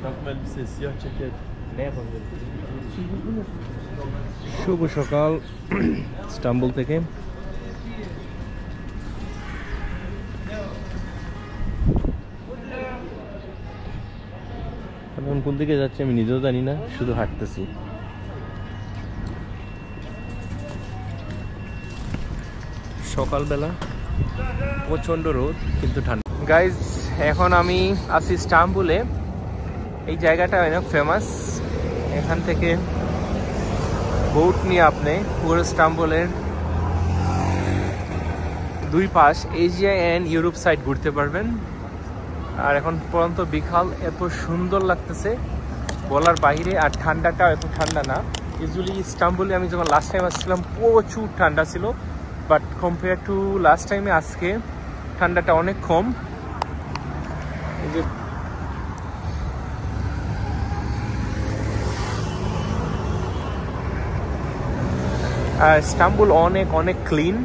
Takma elbise, siyah ceket. Ne yapabiliriz? শুভ সকাল Istanbul থেকে। এখন কোন দিকে যাচ্ছি আমি নিজেও জানি না, শুধু হাঁটতেছি। সকালবেলা প্রচন্ড রোদ কিন্তু ঠান্ডা। গাইজ এখন আমি আছি ইস্তাম্বুলে। এই জায়গাটা অনেক ফেমাস। এখান থেকে বোট নিয়ে আপনি পুরো ইস্তাম্বুলের দুই পাশ এশিয়া অ্যান্ড ইউরোপ সাইড ঘুরতে পারবেন। আর এখন পর্যন্ত বিকাল, এত সুন্দর লাগতেছে বলার বাইরে। আর ঠান্ডাটা এত ঠান্ডা না। ইউজুয়ালি ইস্তাম্বুলে আমি যখন লাস্ট টাইম আসছিলাম প্রচুর ঠান্ডা ছিল, বাট কম্পেয়ার টু লাস্ট টাইমে আজকে ঠান্ডাটা অনেক কম। এই যে আর ইস্তাম্বুল অনেক অনেক ক্লিন।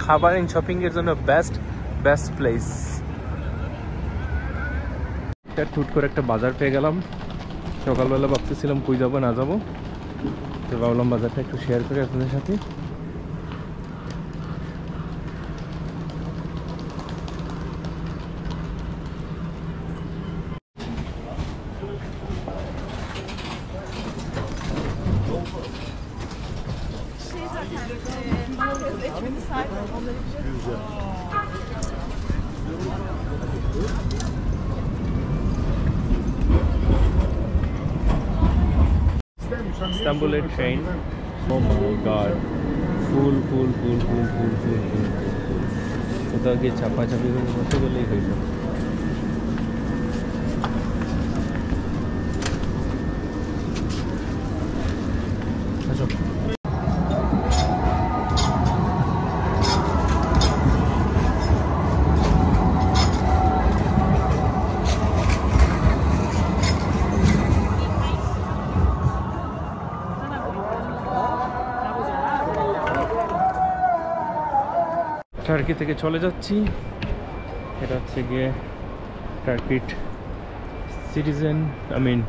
খাবার এন্ড শপিং এর জন্য বেস্ট প্লেস। ঠুট করে একটা বাজার পেয়ে গেলাম। সকালবেলা ভাবতেছিলাম কই যাবো না যাবো, তো ভাবলাম বাজারটা একটু শেয়ার করি আপনাদের সাথে। ইস্তাম্বুলের ট্রেন, ও মাই গড, ফুল ফুল ফুল ফুল ফুল ফুল ফুল ফুল। কোথাও গিয়ে চাপাচাপি করে বসে গেলেই হইল। টার্কি থেকে চলে যাচ্ছি। এটা হচ্ছে গিয়ে টার্কির সিটিজেন, আই মিন